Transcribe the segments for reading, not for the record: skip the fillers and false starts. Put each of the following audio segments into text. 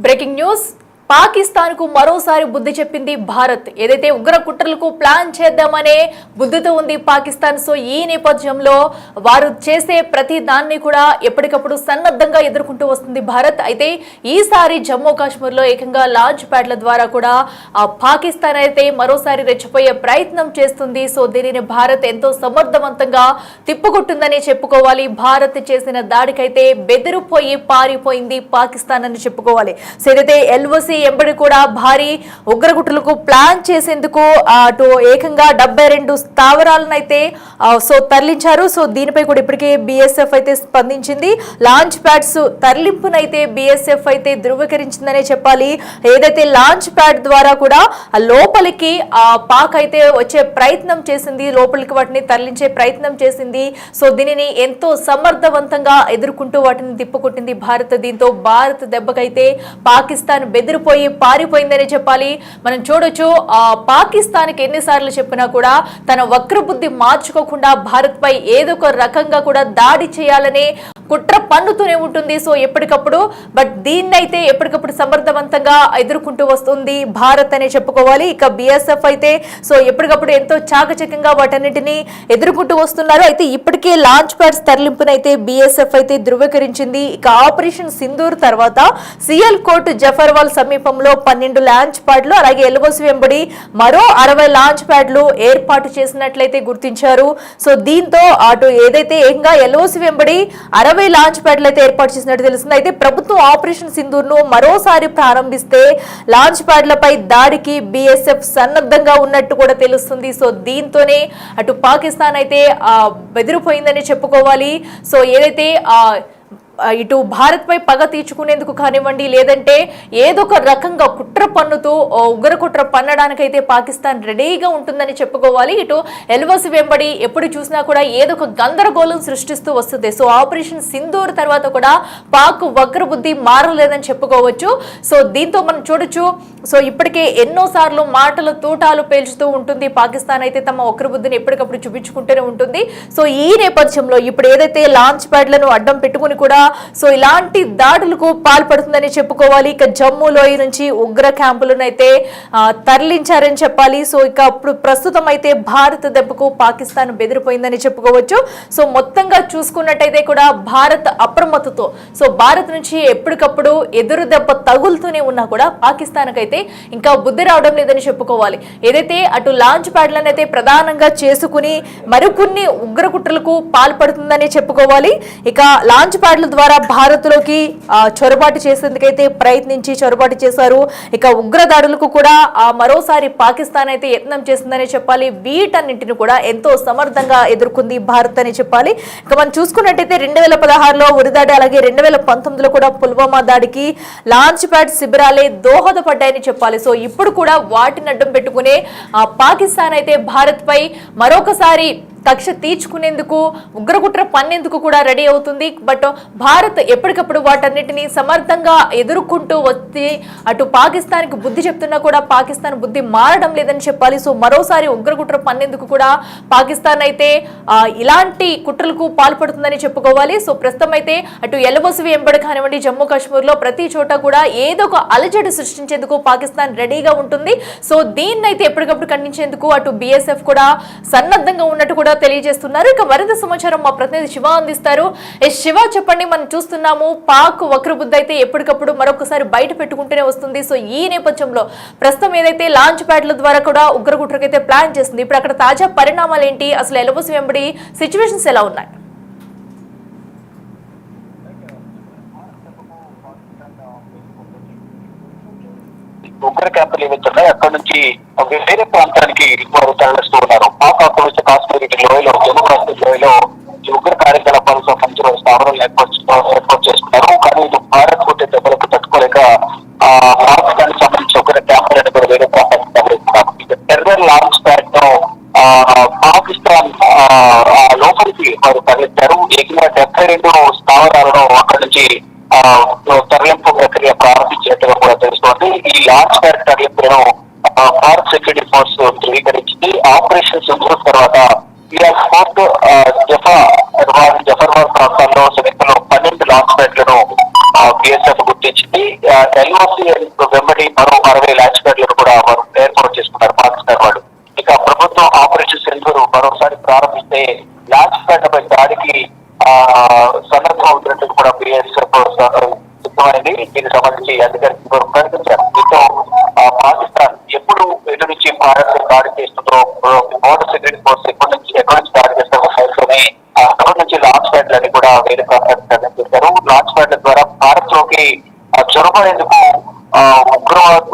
Breaking news Pakistan కు మరోసారి బుద్ధి చెప్పింది భారత్. ఏదైతే ఉగ్ర కుట్రలకు ప్లాన్ చేద్దామనే బుద్ధితో ఉంది పాకిస్తాన్. సో ఈ నేపథ్యంలో వారు చేసే ప్రతి దాన్ని కూడా ఎప్పటికప్పుడు సన్నద్ధంగా ఎదుర్కొంటూ వస్తుంది భారత్. అయితే ఈసారి జమ్మూ కాశ్మీర్ లో ఏకంగా లాంచ్ ప్యాడ్ల ద్వారా కూడా పాకిస్తాన్ అయితే మరోసారి రెచ్చిపోయే ప్రయత్నం చేస్తుంది. సో దీనిని భారత్ ఎంతో సమర్థవంతంగా తిప్పుకొట్టిందని చెప్పుకోవాలి. భారత్ చేసిన దాడికైతే బెదిరిపోయి పారిపోయింది పాకిస్తాన్ అని చెప్పుకోవాలి. సో ఏదైతే ఎల్ఓసి ఎంబడి కూడా భారీ ఉగ్రగుట్టులకు ప్లాన్ చేసేందుకు అటు ఏకంగా 72 స్థావరాలను అయితే తరలించారు. సో దీనిపై కూడా ఇప్పటికే బిఎస్ఎఫ్ అయితే స్పందించింది. లాంచ్ ప్యాడ్స్ తరలింపునైతే బిఎస్ఎఫ్ అయితే ధృవీకరించిందనే చెప్పాలి. ఏదైతే లాంచ్ ప్యాడ్ ద్వారా కూడా లోపలికి పాక్ అయితే వచ్చే ప్రయత్నం చేసింది, లోపలికి వాటిని తరలించే ప్రయత్నం చేసింది. సో దీనిని ఎంతో సమర్థవంతంగా ఎదుర్కొంటూ వాటిని తిప్పుకొట్టింది భారత్. దీంతో భారత్ దెబ్బకైతే పాకిస్తాన్ బెదిరిపోయి పారిపోయిందని చెప్పాలి. మనం చూడొచ్చు పాకిస్తాన్ కి ఎన్నిసార్లు చెప్పినా కూడా తన వక్రబుద్ధి మార్చుకోకుండా భారత్ పై ఏదో ఒక రకంగా కూడా దాడి చేయాలనే కుట్ర పన్నుతూనే ఉంటుంది. సో ఎప్పటికప్పుడు దీన్నైతే ఎప్పటికప్పుడు సమర్థవంతంగా ఎదుర్కొంటూ వస్తుంది భారత్ అనే చెప్పుకోవాలి. ఇక బిఎస్ఎఫ్ అయితే సో ఎప్పటికప్పుడు ఎంతో చాకచక్యంగా వాటన్నిటిని ఎదుర్కొంటూ వస్తున్నారు. అయితే ఇప్పటికే లాంచ్ ప్యాడ్స్ తరలింపునైతే బిఎస్ఎఫ్ అయితే ధృవీకరించింది. ఇక ఆపరేషన్ సింధూర్ తర్వాత సియల్ కోట్ జఫర్వాల్ సమీపంలో 12 లాంచ్ ప్యాడ్లు అలాగే ఎల్ఓసి వెంబడి మరో 60 లాంచ్ ప్యాడ్లు ఏర్పాటు చేసినట్లయితే గుర్తించారు. సో దీంతో అటు ఏదైతే ఏకంగా ఎల్ఓసి వెంబడి 60 లాంచ్ ప్యాడ్లు అయితే ఏర్పాటు చేసినట్టు తెలుస్తుంది. అయితే ప్రభుత్వం ఆపరేషన్ సింధూర్ ను మరోసారి ప్రారంభిస్తే లాంచ్ ప్యాడ్లపై దాడికి బిఎస్ఎఫ్ సన్నద్ధంగా ఉన్నట్టు కూడా తెలుస్తుంది. సో దీంతోనే అటు పాకిస్తాన్ అయితే బెదిరిపోయిందని చెప్పుకోవాలి. సో ఏదైతే ఇటు భారత్ పై పగ తీర్చుకునేందుకు కానివ్వండి, లేదంటే ఏదో ఒక రకంగా కుట్ర పన్నుతూ ఉగ్ర కుట్ర పన్నడానికైతే పాకిస్తాన్ రెడీగా ఉంటుందని చెప్పుకోవాలి. ఇటు ఎల్ఓసి వెంబడి ఎప్పుడు చూసినా కూడా ఏదో ఒక గందరగోళం సృష్టిస్తూ వస్తుంది. సో ఆపరేషన్ సింధూర్ తర్వాత కూడా పాక్ వక్రబుద్ధి మారలేదని చెప్పుకోవచ్చు. సో దీంతో మనం చూడొచ్చు. సో ఇప్పటికే ఎన్నోసార్లు మాటలు తూటాలు పేల్చుతూ ఉంటుంది పాకిస్తాన్. అయితే తమ వక్రబుద్ధిని ఎప్పటికప్పుడు చూపించుకుంటూనే ఉంటుంది. సో ఈ నేపథ్యంలో ఇప్పుడు ఏదైతే లాంచ్ ప్యాడ్లను అడ్డం పెట్టుకుని కూడా సో ఇలాంటి దాడులకు పాల్పడుతుందని చెప్పుకోవాలి. ఇక జమ్మూ లోయ నుంచి ఉగ్ర క్యాంపులను అయితే తరలించారని చెప్పాలి. సో ఇక అప్పుడు ప్రస్తుతం అయితే భారత్ దెబ్బకు పాకిస్తాన్ బెదిరిపోయిందని చెప్పుకోవచ్చు. సో మొత్తంగా చూసుకున్నట్టయితే కూడా భారత్ అప్రమత్తతో సో భారత్ నుంచి ఎప్పటికప్పుడు ఎదురు దెబ్బ తగులుతూనే ఉన్నా కూడా పాకిస్తాన్ అయితే ఇంకా బుద్ధి రావడం లేదని చెప్పుకోవాలి. ఏదైతే అటు లాంచ్ ప్యాడ్లను అయితే ప్రధానంగా చేసుకుని మరికొన్ని ఉగ్ర కుట్రలకు పాల్పడుతుందని చెప్పుకోవాలి. ఇక లాంచ్ ప్యాడ్ల ద్వారా భారత్ లోకి చొరబాటు చేసేందుకైతే ప్రయత్నించి చొరబాటు చేశారు. ఇక ఉగ్రదాడులకు కూడా మరోసారి పాకిస్తాన్ అయితే యత్నం చేసిందని చెప్పాలి. వీటన్నింటిని కూడా ఎంతో సమర్థంగా ఎదుర్కొంది భారత్ అని చెప్పాలి. ఇక మనం చూసుకున్నట్టయితే 2016లో ఉరిదాడి అలాగే 2019లో కూడా పుల్వామా దాడికి లాంచ్ ప్యాడ్ శిబిరాలే దోహదపడ్డాయని చెప్పాలి. సో ఇప్పుడు కూడా వాటిని అడ్డం పెట్టుకునే పాకిస్తాన్ అయితే భారత్ పై మరొకసారి కక్ష తీర్చుకునేందుకు ఉగ్రకుట్ర పన్నేందుకు కూడా రెడీ అవుతుంది. బట్ భారత్ ఎప్పటికప్పుడు వాటన్నిటిని సమర్థంగా ఎదుర్కొంటూ వచ్చి అటు పాకిస్తాన్ కి బుద్ధి చెప్తున్నా కూడా పాకిస్తాన్ బుద్ధి మారడం లేదని చెప్పాలి. సో మరోసారి ఉగ్రకుట్ర పన్నేందుకు కూడా పాకిస్తాన్ అయితే ఇలాంటి కుట్రలకు పాల్పడుతుందని చెప్పుకోవాలి. సో ప్రస్తుతం అయితే అటు ఎల్ఓసి వెంబడి కానివ్వండి జమ్మూ కాశ్మీర్ లో ప్రతి చోట కూడా ఏదో ఒక అలజడి సృష్టించేందుకు పాకిస్తాన్ రెడీగా ఉంటుంది. సో దీన్నైతే ఎప్పటికప్పుడు ఖండించేందుకు అటు బిఎస్ఎఫ్ కూడా సన్నద్ధంగా ఉన్నట్టు కూడా తెలియజేస్తున్నారు. ఇక మరింత సమాచారం మా ప్రతినిధి శివ అందిస్తారు. శివ చెప్పండి, మనం చూస్తున్నాము పాక్ వక్రబుద్ధి అయితే ఎప్పటికప్పుడు మరొకసారి బయట పెట్టుకుంటూనే వస్తుంది. సో ఈ నేపథ్యంలో ప్రస్తుతం ఏదైతే లాంచ్ ప్యాడ్ల ద్వారా కూడా ఉగ్రకుట్రకైతే ప్లాన్ చేస్తుంది, ఇప్పుడు అక్కడ తాజా పరిణామాలు ఏంటి, అసలు ఎల్ఓసి వెంబడి సిచ్యువేషన్స్ ఎలా ఉన్నాయి? ఉగ్ర క్యాంపులు ఏవైతే ఉన్నాయో అక్కడ నుంచి వేరే ప్రాంతానికి వారు తరలిస్తూ ఉన్నారు. పాక్ ఆక్రమిత కాశ్మీర్ లోయలో జమ్మూ కాశ్మీర్ లోయలో ఈ ఉగ్ర కార్యకలాపాలకు సంబంధించిన స్థావరాలను ఏర్పాటు చేసుకున్నారు. కానీ ఇది భారత్ కొట్టే దెబ్బలకు తట్టుకోలేక పాకిస్తాన్ సంబంధించిన ఉగ్ర క్యాంపులను కూడా వేరే ప్రాంతానికి తరలిస్తున్నారు. ఇక టెర్రర్ లాంచ్ ప్యాడ్ ను పాకిస్తాన్ లోపలికి వారు తరలించారు. ఏకంగా 72 స్థావరాలను అక్కడి నుంచి తరలింపు ప్రక్రియ ప్రారంభించినట్టుగా కూడా తెలుస్తోంది. ఈ లాంచ్ ప్యాడ్ తరలింపులను భారత్ సెక్యూరిటీ ఫోర్స్ ధృవీకరించింది. ఆపరేషన్ సింధూర్ తర్వాత ఫోర్త్ జఫర్వాల్ ప్రాంతాల్లో సమీపంలో 12 లాంచ్ ప్యాడ్లను బిఎస్ఎఫ్ గుర్తించింది. ఎల్ఓసి వెంబడి మరో 60 లాంచ్ ప్యాడ్లను కూడా వారు ఏర్పాటు చేసుకున్నారు పాకిస్తాన్ వాళ్ళు. ఇక ప్రభుత్వం ఆపరేషన్ సింధూర్ మరోసారి ప్రారంభిస్తే లాంచ్ ప్యాడ్లపై దాడికి సందర్భం అవుతున్నట్టు కూడా బిఎస్ఎఫ్ సిద్ధమైంది. దీనికి సంబంధించి అధికారులు ప్రకటించారు. దీంతో పాకిస్తాన్ ఎప్పుడు ఎటు నుంచి భారత్ దాడి చేస్తుందో, బోర్డర్ సెక్యూరిటీ ఫోర్స్ ఎక్కడి నుంచి దాడి చేస్తారో సైట్లోనే అక్కడి నుంచి లాంచ్ ప్యాడ్లని కూడా వేరే ప్రాంతానికి చేశారు. లాంచ్ ప్యాడ్ల ద్వారా భారత్ లోకి చొరబడేందుకు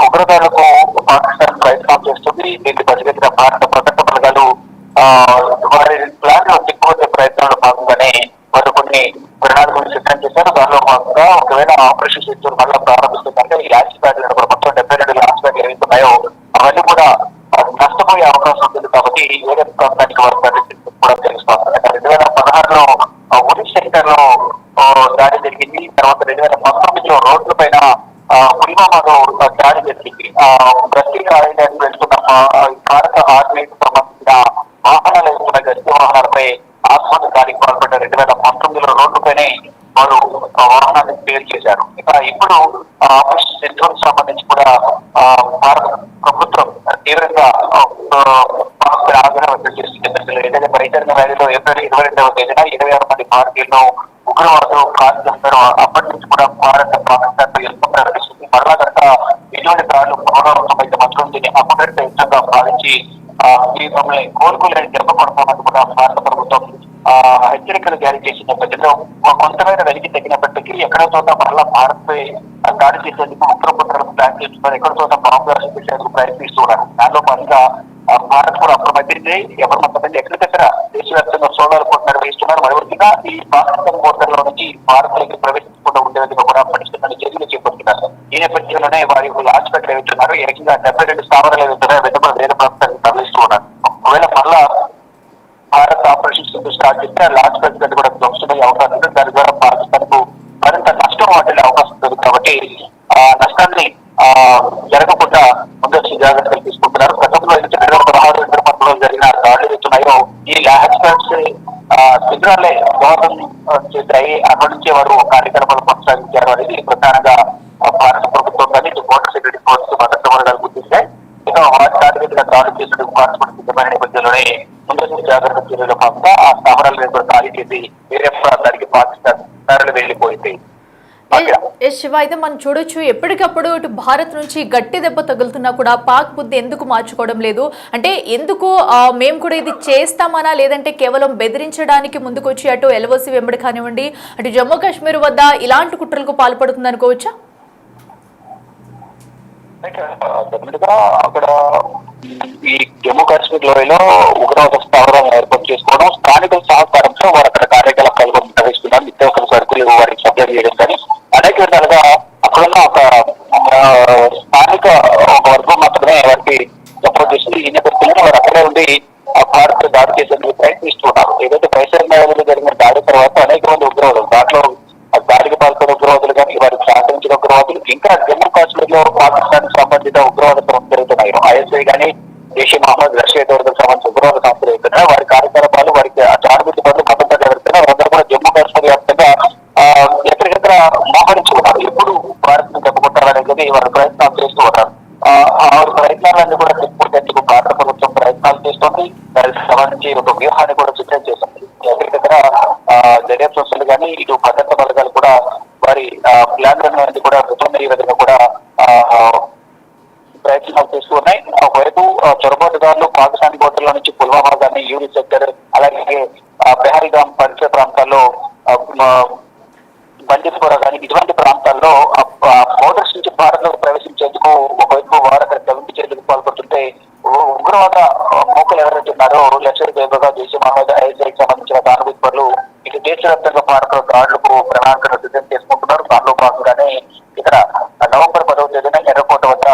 ఉగ్రవాదులకు పాకిస్తాన్ ప్రయత్నం చేస్తుంది. దీనికి ప్రతిగతిన భారత భద్రతా బలగాలు వారి ప్లాన్ లో తిప్పుకొచ్చే ప్రయత్నంలో భాగంగానే వారు కొన్ని ప్రణాళికలు సిద్ధం చేశారు. దానిలో భాగంగా ఒకవేళ ఆపరేషన్ సింధూర్ మళ్ళీ ప్రారంభిస్తుందంటే ఈ లాంచ్ ప్యాడ్లు కూడా మొత్తం 72 లాంచ్ ప్యాడ్లు ఏవైతున్నాయో అవన్నీ కూడా నష్టపోయే అవకాశం ఉంటుంది. కాబట్టి వేరే ప్రాంతానికి వారు కూడా తెలుసుకోవాలి. 2016లో ఉరి సెక్టర్ లో దాడి జరిగింది. తర్వాత 2019లో రోడ్ల పైన పుల్వామాలో దాడి జరిగింది. ప్రతి కార్యాలయానికి వెళ్తున్న భారత ఆర్మీకి సంబంధించిన వాహనాలు వెళ్తున్న గస్తీ వాహనాలపై ఆత్మహత్య దాడికి పాల్పడ్డారు. 2019లో రోడ్డుపైనే వారు వాహనాన్ని క్లియర్ చేశారు. ఇక ఇప్పుడు ఆపరేషన్ సింధూర్ సంబంధించి కూడా భారత ప్రభుత్వం తీవ్రంగా ఆగ్రహం వ్యక్తం చేస్తుంది. ఏదైతే బహిరంగ ర్యాలీలో ఏప్రిల్ 22వ తేదీన 26 మంది భారతీయులను ఉగ్రవాదులు కాల్ చేస్తారు. అప్పటి నుంచి కూడా భారత పాకిస్తాన్ యుద్ధం ప్రకటిస్తుంది. మరలా కనుక ఇటువంటి దాడులు పునరావృతమైతే మాత్రం దీన్ని అపకరిత యుద్ధంగా భావించి ఈ మమ్మల్ని కోలుకోలేని దెబ్బ కొడతామని కూడా భారత ప్రభుత్వం హెచ్చరికలు జారీ చేసిన నేపథ్యంలో కొంతమేర వెలికి తగ్గినప్పటికీ ఎక్కడో చోట మరలా భారత్ పై దాడి చేసేందుకు ఉగ్రపుత్రులకు ప్లాన్ చేస్తున్నారు. ఎక్కడో చోట బాంబు దాడులు చేసేందుకు ప్రయత్నిస్తున్నారు. దానిలో భాగంగా భారత్ కూడా అప్రమత్తే ఎవరి మొత్తం ఎక్కడికక్కడ దేశవ్యాప్తంగా సోదాలు కూడా నిర్వహిస్తున్నారు. మరొకటిగా ఈ పాకిస్తాన్ బోర్డర్ లో నుంచి భారత్ లోకి ప్రవేశించకుండా ఉండే విధంగా కూడా పటిష్టమైన చర్యలు చేపడుతున్నారు. ఈ నేపథ్యంలోనే వారి లాంచ్ ప్యాడ్లు ఏవైతున్నారు ఏకంగా 72 స్థావరాలు ఏవైతున్నాయో వెంటనే వేరే ప్రాంతానికి తరలిస్తూ ఉన్నారు. ఒకవేళ మరలా భారత్ ఆపరేషన్ సింధూర్ స్టార్ట్ చేస్తే లాంచ్ ప్యాడ్ కూడా ధ్వంసమయ్యే అవకాశం ఉంది. దాని ద్వారా పాకిస్తాన్ కు మరింత నష్టం వాటిల్లే అవకాశం ఉంది. కాబట్టి ఆ నష్టాన్ని జరగకుండా ముందస్తు జాగ్రత్తలు తీసుకుంటున్నారు. గతంలో 2016-2019లో జరిగిన దాడులు ఏవైతున్నాయో ఈ లాంచ్ ప్యాడ్స్ శిబిరాలే దోహదం చేశాయి. అక్కడి నుంచే వారు కార్యక్రమాలు కొనసాగించారు అనేది ప్రధానంగా భారత ప్రభుత్వం కానీ బోర్డర్ సెక్యూరిటీ ఫోర్స్ భద్రతా బలగాలు గుర్తిస్తాయి. ఇక వారి టార్గెట్గా దాడులు చేసేందుకు భారత సిద్ధమైన నేపథ్యంలోనే ముందస్తు జాగ్రత్త చర్యల భాగంగా ఆ స్థావరాలను కూడా ఖాళీ చేసి వేరే ప్రాంతానికి పాకిస్తాన్ తరలి వెళ్లిపోయింది. శివ, అయితే మనం చూడొచ్చు ఎప్పటికప్పుడు ఇటు భారత్ నుంచి గట్టి దెబ్బ తగులుతున్నా కూడా పాక్ బుద్ధి ఎందుకు మార్చుకోవడం లేదు? అంటే ఎందుకు మేము కూడా ఇది చేస్తామనా, లేదంటే కేవలం బెదిరించడానికి ముందుకొచ్చి అటు ఎల్ఓసి వెంబడి కానివ్వండి, అటు జమ్మూ కాశ్మీర్ వద్ద ఇలాంటి కుట్రలకు పాల్పడుతుంది అనుకోవచ్చా? అక్కడ ఈ జమ్మూ కాశ్మీర్ లోయలో ఉగ్రవాద స్థావరాలను ఏర్పాటు చేసుకోవడం, స్థానికుల సహకారంతో వారు అక్కడ కార్యకలాపాలు నిర్వహిస్తున్నారు. నిత్యావసర సరుకులు వారికి సప్లై చేయడం కానీ అనేక విధాలుగా అక్కడున్న ఒక స్థానిక ఒక వర్గం మాత్రమే వారికి సపోర్ట్ చేస్తుంది. ఈ నేపథ్యంలో వారు అక్కడే ఉండి భారత్ దాడి చేసేందుకు ప్రయత్నిస్తున్నారు. ఏదైతే పరిసర జరిగిన దాడి తర్వాత అనేక మంది ఉగ్రవాదులు, దాంట్లో దాడికి పాల్పడిన ఉగ్రవాదులు కానీ వారికి సహకరించిన ఉగ్రవాదులు, ఇంకా జమ్మూ కాశ్మీర్ లో పాకిస్తాన్ సంబంధిత ఉగ్రవాద సంస్థలు జరుగుతున్నాయి. ఐఎస్ఐ కానీ జైషే మహమ్మద్, రష్యా దౌర్లకు సంబంధించిన ఉగ్రవాద సంస్థలు జరుగుతున్నాయి. వారి కార్యకలాపాలు, వారికి జాగ్రత్త పనులు మద్దతుగా జరుగుతున్నాయి. వారందరూ కూడా జమ్మూ కాశ్మీర్ వ్యాప్తంగా ఎక్కడికెక్కడ మోహరించుకున్నారు. ఎప్పుడు భారత్ ను దెబ్బకొట్టాలనేది వారు ప్రయత్నాలు చేస్తూ ఉన్నారు. ఆ ప్రయత్నాలన్నీ కూడా తిప్పుకొట్టేందుకు భారత ప్రభుత్వం ప్రయత్నాలు చేస్తుంది. దానికి సంబంధించి ఒక వ్యూహాన్ని కూడా సిద్ధం చేస్తుంది. ఎక్కడికక్కడ దర్యాప్తు సంస్థలు కానీ ఇటు భద్రతా బలగాలు కూడా వారి ప్లాన్లన్నీ కూడా ఈ విధంగా కూడా ప్రయత్నాలు చేస్తూ ఉన్నాయి. ఒకవైపు చొరబాటుదారులు పాకిస్తాన్ బోర్డర్ల నుంచి పుల్వామా కానీ, యూరి సెక్టర్, అలాగే బెహరిగామ్ పరిసర ప్రాంతాల్లో బండిపుర కానీ ఇటువంటి ప్రాంతాల్లో బోర్డర్స్ నుంచి భారత్ లో ప్రవేశించేందుకు ఒకవైపు వారు అక్కడ గమనించి చర్యలకు పాల్పడుతుంటే ఉగ్రవాద మోకలు ఎవరైతే ఉన్నారో లష్కర్ తోయిబా, జైషే మహమ్మద్, ఐఎస్ఐకి సంబంధించిన దానిపరులు ఇటు దేశవ్యాప్తంగా భారత దాడులకు ప్రణాళికలు సిద్ధం చేసుకుంటున్నారు. దానిలో భాగంగానే ఇక్కడ నవంబర్ 10వ తేదీన ఎర్రకోట వద్ద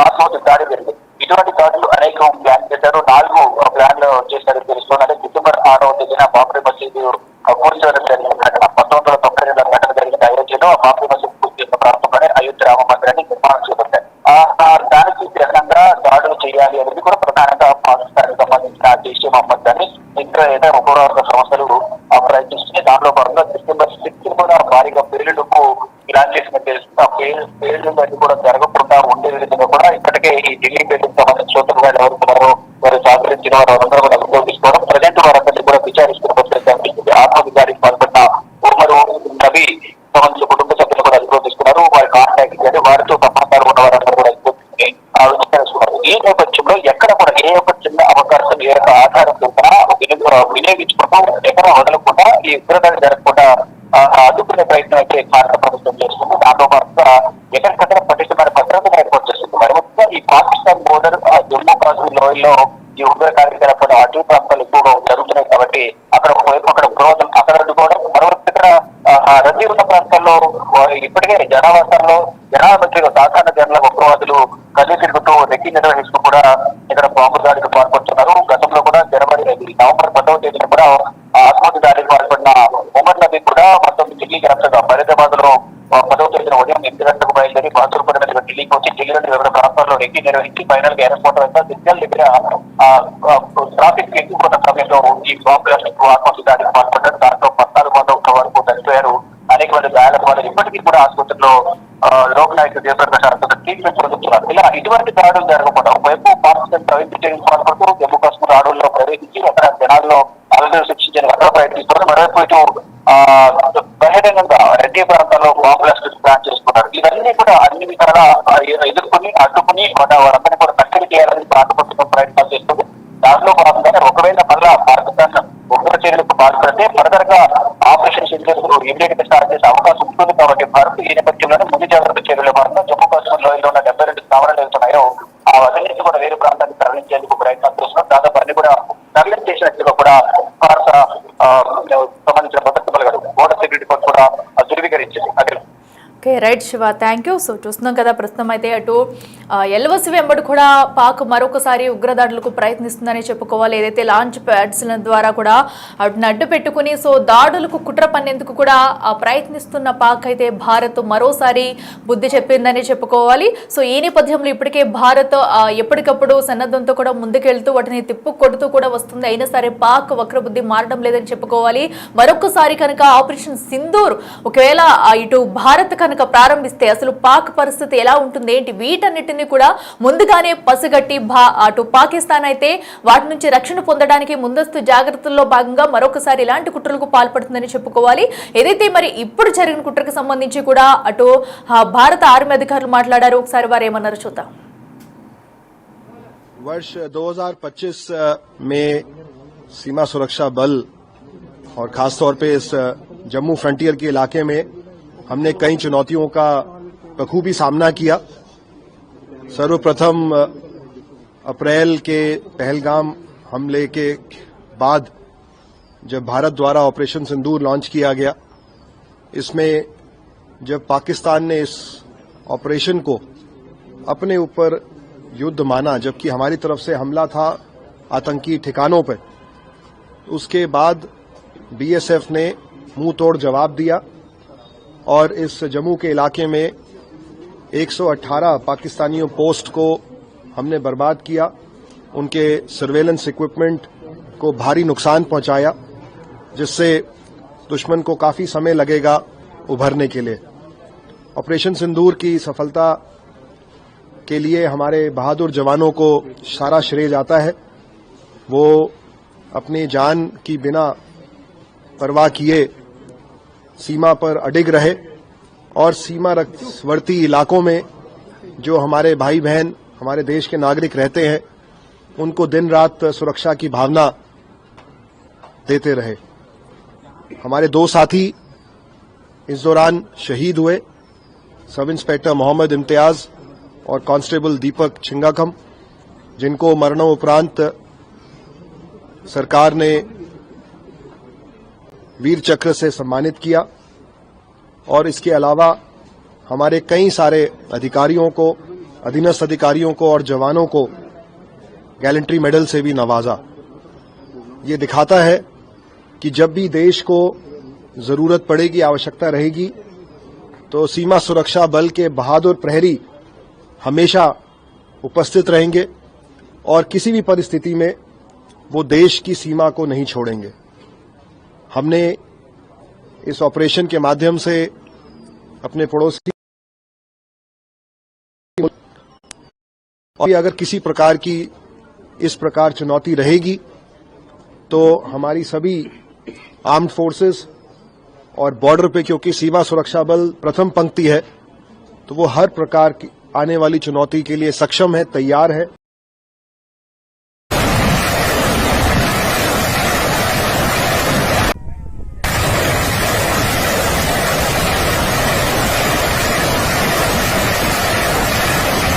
ఆత్మహత్య దాడి జరిగింది. ఇటువంటి దాడులు అనేక ప్లాన్ చేశారు. 4 ప్లాన్లు చేశారని తెలుస్తున్నారు. డిసెంబర్ 6వ తేదీన బాబ్రీ మసీదు కూర్చోవడం జరిగిన ఘటన, 1992 ఘటన జరిగిన అయోధ్యలో బాబ్రీ మసీదు పూర్తి ప్రాంతంలోనే అయోధ్య రామ మందిరాన్ని నిర్మాణం చేపట్టారు. దానికి చిహ్నంగా దాడులు చేయాలి అనేది కూడా ప్రధానంగా పాకిస్తాన్ సంబంధించిన జైషే మహమ్మద్ కానీ ఇంకా ఏదైనా ఉగ్రవాద సంస్థలు ప్రయత్నిస్తున్నాయి. దానిలో భాగంగా డిసెంబర్ 6 కూడా భారీగా పేలుళ్లకు ప్లాన్ చేసినట్టు తెలుస్తుంది. ఆ పేర్లు అన్ని కూడా జరగకుండా ఉండే విధంగా కూడా ఇప్పటికే ఈ ఢిల్లీ పేర్లకు సంబంధించిన సోదరులు గారు ఎవరున్నారో వారు సహకరించిన వారు అందరూ కూడా అదుపులో తీసుకోవడం, ప్రజెంట్ వారందరినీ కూడా విచారిస్తున్న పరిస్థితి. ఆత్మవిచారికి పాల్పడిన ఉమ్మరు రవి సంబంధించిన కుటుంబ సభ్యులు కూడా అదుపులో తీసుకున్నారు. వారి కాంటాక్ట్ చేయాలి, వారితో సంబంధాలు ఉన్న వారందరూ కూడా అదుపులో తీసుకుని విచారిస్తున్నారు. ఈ నేపథ్యంలో ఎక్కడ కూడా ఏ ఒక్క చిన్న అవకాశం ఏ యొక్క ఆధారం దొరికినా వినియోగించుకుంటూ ఎక్కడ వదలకుండా ఈ ఉగ్రదాడి జరగకుండా అడ్డుకునే ప్రయత్నం అయితే భారత ప్రభుత్వం చేస్తుంది. దాంతో పాటుగా ఎక్కడికక్కడ పటిష్టమైన భద్రతను ఏర్పాటు చేస్తుంది. మరి ముఖ్యంగా ఈ పాకిస్తాన్ బోర్డర్ జమ్మూ కాశ్మీర్ లోయల్లో ఈ ఉగ్ర కార్యకలాపాలు అటవీ ప్రాంతాలు ఎక్కువగా జరుగుతున్నాయి కాబట్టి అక్కడ ఒకవైపు అక్కడ ఉగ్రవాదులు అక్కడ అడ్డుకోవడం, మరోవైపు ఇక్కడ రద్దీ ఉన్న ప్రాంతాల్లో ఇప్పటికే జనావాసాల్లో జనాల మధ్య సాధారణ జనాల ఉగ్రవాదులు కళ్ళు తిరుగుతూ రెక్కి నిర్వహిస్తూ కూడా ఇక్కడ బాంబు దాడికి పాల్పడుతున్నారు. గతంలో కూడా నవంబర్ 10వ తేదీన కూడా ఆత్మహత్య దాడికి పాల్పడిన ఉమర్ నబీ కూడా మొత్తం ఢిల్లీకి రప్తగా ఫరీదాబాద్ లో 10వ తేదీన ఉదయం 8 గంటలకు బయలుదేరి బాసూర్పేట మీద ఢిల్లీకి వచ్చి ఢిల్లీ నుండి వివిధ ప్రాంతాల్లో రెక్కి నిర్వహించి ఫైనల్ గా ఎయిర్పోర్ట్ వద్ద సిగ్నల్ దగ్గర ట్రాఫిక్ ఎక్కువ సమయంలో ఈ బాంబు బ్లాస్ట్ ఆత్మహత్య దాడికి పాల్పడ్డారు. దాంట్లో 14 మంది వరకు చనిపోయారు. అనేక మంది గాయాల వాళ్ళు ఇప్పటికీ కూడా ఆసుపత్రిలో లోక్ నాయక్ జయప్రకాష్ ఆసుపత్రి ట్రీట్మెంట్ పొందుతున్నారు. ఇలా ఇటువంటి దాడులు జరగకుండా ఒకవైపు పాకిస్తాన్ ప్రవేశించడానికి పాల్పడుతూ జమ్మూ కాశ్మీర్ అడవుల్లో ప్రవేశించి అక్కడ జనాల్లో అలజడులు సృష్టించడానికి అక్కడ ప్రయత్నిస్తున్నారు. మరోవైపు ఇటు బహిరంగంగా రెడ్డి ప్రాంతాల్లో బాంబు బ్లాస్ట్ ప్లాన్ చేసుకున్నారు. ఇవన్నీ కూడా అన్ని విధాలా ఎదుర్కొని అడ్డుకుని వారందరినీ కూడా కట్టడి చేయాలని భారత ప్రభుత్వం ప్రయత్నాలు చేస్తుంది. దానిలో భాగంగానే ఒకవేళ మళ్ళా పాకిస్తాన్ ఉగ్ర చర్యలకు పాల్పడితే ఫర్దర్ గా ఆపరేషన్ సింధూర్ ఇమీడియట్ గా స్టార్ట్ చేసే అవకాశం ఉంటుంది. కాబట్టి భారత్ ఈ నేపథ్యంలోనే ముందు జాగ్రత్త చర్యల భాగంగా జమ్మూ కాశ్మీర్ లోయలో ఉన్న 72 స్థావరాలు వెళ్తున్నాయో ఆ వదిలించి కూడా వేరే ప్రాంతానికి తరలించేందుకు ప్రయత్నాలు చేస్తున్నారు. దాదాపు అన్ని కూడా తరలించేసినట్టుగా కూడా భారత సంబంధించిన భద్రత బలగాలు బోర్డర్ సెక్యూరిటీ ఫోర్స్ కూడా ధృవీకరించింది. అదే okay, right Shiva, thank you. So చూస్తున్నాం కదా ప్రస్తుతం అయితే అటు ఎల్ఓసి వెంబడి కూడా పాక్ మరొకసారి ఉగ్రదాడులకు ప్రయత్నిస్తుందని చెప్పుకోవాలి. ఏదైతే లాంచ్ ప్యాడ్స్ ద్వారా కూడా అటును అడ్డు పెట్టుకుని సో దాడులకు కుట్ర పన్నేందుకు కూడా ప్రయత్నిస్తున్న పాక్ అయితే భారత్ మరోసారి బుద్ధి చెప్పిందని చెప్పుకోవాలి. సో ఈ నేపథ్యంలో ఇప్పటికే భారత్ ఎప్పటికప్పుడు సన్నద్ధంతో కూడా ముందుకెళ్తూ వాటిని తిప్పు కొడుతూ కూడా వస్తుంది. అయినా సరే పాక్ వక్రబుద్ధి మారడం లేదని చెప్పుకోవాలి. మరొకసారి కనుక ఆపరేషన్ సింధూర్ ఒకవేళ ఇటు భారత్ కనుక ప్రారంభిస్తే అసలు పాక్ పరిస్థితి ఎలా ఉంటుంది ఏంటి, వీటన్నిటిని కూడా ముందుగానే పసిగట్టి అటు పాకిస్తాన్ అయితే వాటి నుంచి రక్షణ పొందడానికి ముందస్తు జాగ్రత్తల్లో భాగంగా మరొకసారి ఇలాంటి కుట్రలకు పాల్పడుతుందని చెప్పుకోవాలి. ఏదైతే మరి ఇప్పుడు జరిగిన కుట్రకు సంబంధించి కూడా అటు భారత ఆర్మీ అధికారులు మాట్లాడారు. ఒకసారి వారు ఏమన్నారు చూద్దాం. वर्ष 2025 में सीमा सुरक्षा बल और खासतौर पे इस जम्मू फ्रंटियर के इलाके में हमने कई चुनौतियों का बखूबी सामना किया। सर्वप्रथम अप्रैल के पहलगाम हमले के बाद जब भारत द्वारा ऑपरेशन सिंदूर लॉन्च किया गया, इसमें जब पाकिस्तान ने इस ऑपरेशन को अपने ऊपर युद्ध माना, जबकि हमारी तरफ से हमला था आतंकी ठिकानों पर, उसके बाद बीएसएफ ने मुंह तोड़ जवाब दिया और इस जम्मू के इलाके में 118 पाकिस्तानियों पोस्ट को हमने बर्बाद किया, उनके सर्वेलेंस इक्विपमेंट को भारी नुकसान पहुंचाया, जिससे दुश्मन को काफी समय लगेगा उभरने के लिए। ऑपरेशन सिंदूर की सफलता के लिए हमारे बहादुर जवानों को सारा श्रेय जाता है। वो अपनी जान की बिना परवाह किए सीमा पर अडिग रहे और सीमावर्ती इलाकों में जो हमारे भाई बहन हमारे देश के नागरिक रहते हैं उनको दिन रात सुरक्षा की भावना देते रहे। हमारे 2 साथी इस दौरान शहीद हुए, सब इंस्पेक्टर मोहम्मद इम्तियाज और कांस्टेबल दीपक छिंगाकम, जिनको मरणोपरांत सरकार ने वीर चक्र से सम्मानित किया। और इसके अलावा हमारे कई सारे अधिकारियों को, अधीनस्थ अधिकारियों को और जवानों को गैलेंट्री मेडल से भी नवाजा। ये दिखाता है कि जब भी देश को जरूरत पड़ेगी, आवश्यकता रहेगी, तो सीमा सुरक्षा बल के बहादुर प्रहरी हमेशा उपस्थित रहेंगे और किसी भी परिस्थिति में वो देश की सीमा को नहीं छोड़ेंगे। हमने इस ऑपरेशन के माध्यम से अपने पड़ोसी, और अगर किसी प्रकार की इस प्रकार चुनौती रहेगी तो हमारी सभी आर्म्ड फोर्सेस और बॉर्डर पे, क्योंकि सीमा सुरक्षा बल प्रथम पंक्ति है, तो वो हर प्रकार की आने वाली चुनौती के लिए सक्षम है, तैयार है।